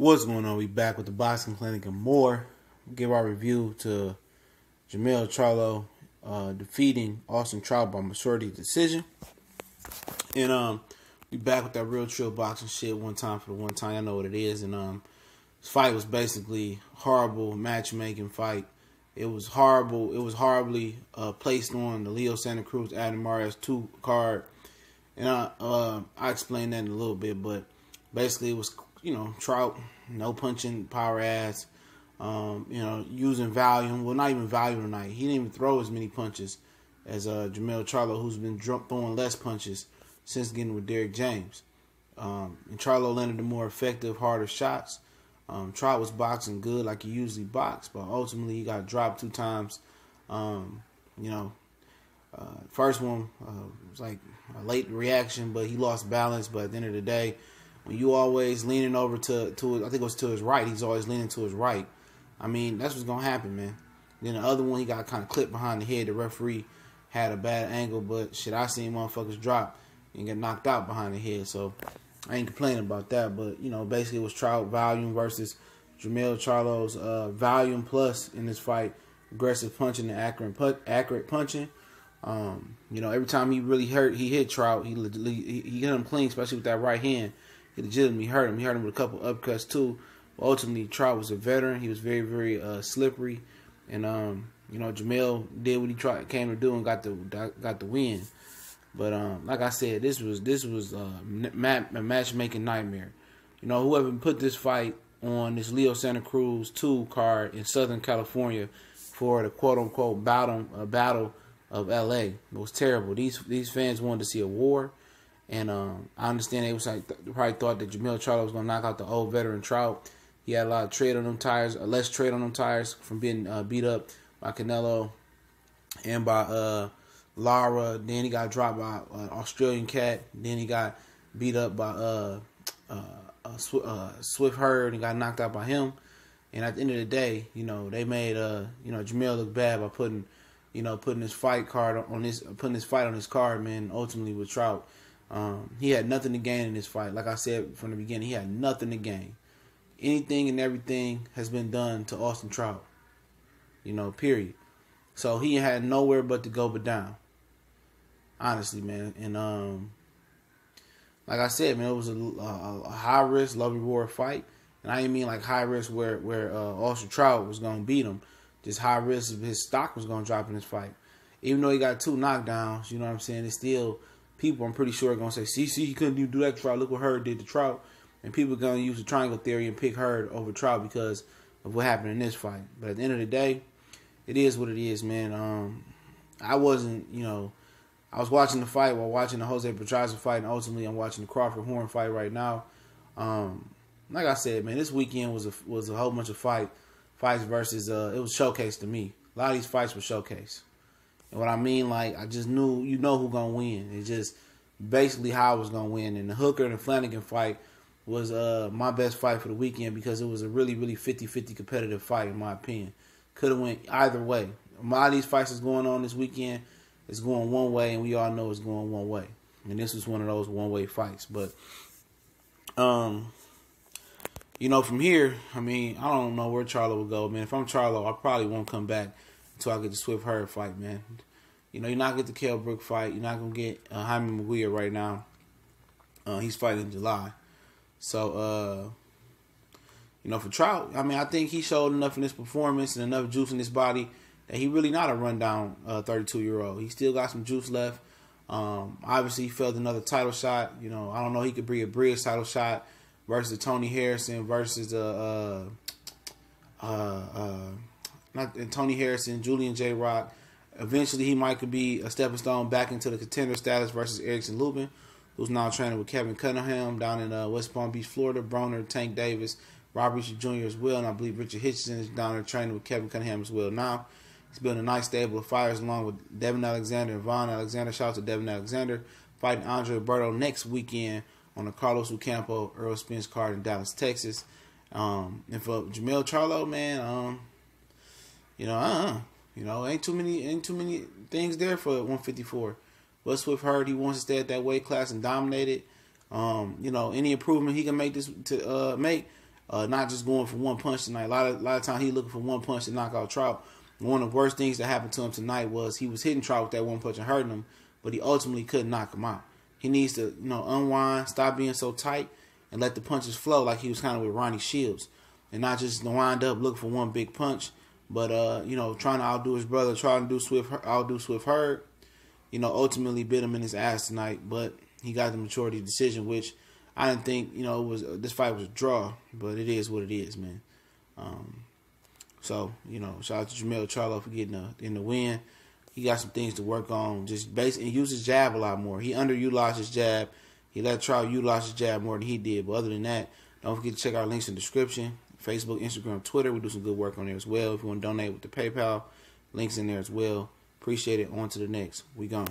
What's going on? We back with the Boxing Clinic and more. We'll give our review to Jermell Charlo defeating Austin Trout by majority decision. And we back with that real trill boxing shit one time for the one time. I know what it is. And this fight was basically horrible matchmaking fight. It was horrible. It was horribly placed on the Leo Santa Cruz Adam Marias 2 card. And I explained that in a little bit, but basically it was, Trout, no punching, power ass, using volume. Well, not even volume tonight. He didn't even throw as many punches as Jermell Charlo, who's been throwing less punches since getting with Derrick James. And Charlo landed the more effective, harder shots. Trout was boxing good like he usually boxed, but ultimately he got dropped 2 times. First one was like a late reaction, but he lost balance. But at the end of the day, when you always leaning over to I think it was to his right, he's always leaning to his right. I mean, that's what's going to happen, man. Then the other one, he got kind of clipped behind the head. The referee had a bad angle, but shit, I seen motherfuckers drop and get knocked out behind the head. So I ain't complaining about that. But, basically it was Trout volume versus Jermell Charlo's volume plus in this fight, aggressive punching and accurate punching. Every time he hit Trout, he hit him clean, especially with that right hand. He legitimately hurt him. He hurt him with a couple upcuts too. But ultimately, Trout was a veteran. He was very, very slippery, and Jermell did what he came to do and got the win. But like I said, this was a matchmaking nightmare. Whoever put this fight on this Leo Santa Cruz 2 card in Southern California for the quote unquote battle of LA, it was terrible. These fans wanted to see a war. And I understand they probably thought that Jermell Charlo was going to knock out the old veteran Trout. He had a lot of tread on them tires, less tread on them tires from being beat up by Canelo and by Lara. Then he got dropped by an Australian cat. Then he got beat up by Swift Hurd and got knocked out by him. And at the end of the day, they made Jermell look bad by putting this fight on his card, man. Ultimately with Trout. He had nothing to gain in this fight. Like I said from the beginning, he had nothing to gain. Anything and everything has been done to Austin Trout. Period. So he had nowhere but to go but down. Honestly, man. And like I said, man, it was a high risk, low reward fight. And I didn't mean like high risk where Austin Trout was going to beat him. Just high risk his stock was going to drop in this fight. Even though he got 2 knockdowns, you know what I'm saying, it's still... People, I'm pretty sure, are going to say, see, he couldn't even do that to Trout. Look what Hurd did to Trout. And people are going to use the triangle theory and pick Hurd over Trout because of what happened in this fight. But at the end of the day, it is what it is, man. I wasn't, I was watching the fight while watching the Jose Pedraza fight, and ultimately I'm watching the Crawford Horn fight right now. Like I said, man, this weekend was a whole bunch of fights versus, it was showcased to me. A lot of these fights were showcased. And what I mean, like, I just knew, who's going to win. It's just basically how I was going to win. And the Hooker and the Flanagan fight was my best fight for the weekend because it was a really, really 50-50 competitive fight, in my opinion. Could have went either way. A lot of these fights that's going on this weekend is going one way, and we all know it's going one way. And this was one of those one-way fights. But, from here, I mean, I don't know where Charlo will go, man. If I'm Charlo, I probably won't come back until I get the Swift Hurd fight, man. You're not going to get the Kell Brook fight. You're not going to get Jaime Munguia right now. He's fighting in July. So, for Trout, I mean, I think he showed enough in his performance and enough juice in his body that he really not a rundown 32-year-old. He still got some juice left. Obviously, he failed another title shot. I don't know. He could bring a Briggs title shot versus Tony Harrison versus Tony Harrison, Julian J. Rock. Eventually, he could be a stepping stone back into the contender status versus Erickson Lubin, who's now training with Kevin Cunningham down in West Palm Beach, Florida. Broner, Tank Davis, Robert Richard Jr. as well, and I believe Richard Hitchison is down there training with Kevin Cunningham as well. Now, he's building a nice stable of fighters along with Devin Alexander and Vaughn Alexander. Shout out to Devin Alexander fighting Andre Alberto next weekend on the Carlos Ocampo Earl Spence card in Dallas, Texas. And for Jermell Charlo, man, ain't too many things there for 154. But Swift Hurd, he wants to stay at that weight class and dominate it. Any improvement he can make not just going for one punch tonight. A lot of times he looking for one punch to knock out Trout. One of the worst things that happened to him tonight was he was hitting Trout with that one punch and hurting him, but he ultimately couldn't knock him out. He needs to, unwind, stop being so tight, and let the punches flow like he was kind of with Ronnie Shields, and not just wind up looking for one big punch, but trying to outdo his brother, trying to outdo Swift Hurd. Ultimately bit him in his ass tonight, but he got the majority decision, which I didn't think, this fight was a draw, but it is what it is, man. So, shout out to Jermell Charlo for getting the win. He got some things to work on. Just basically use his jab a lot more. He underutilized his jab. He let Trout utilize his jab more than he did. But other than that, don't forget to check our links in the description. Facebook, Instagram, Twitter. We do some good work on there as well. If you want to donate with the PayPal, links in there as well. Appreciate it. On to the next. We gone.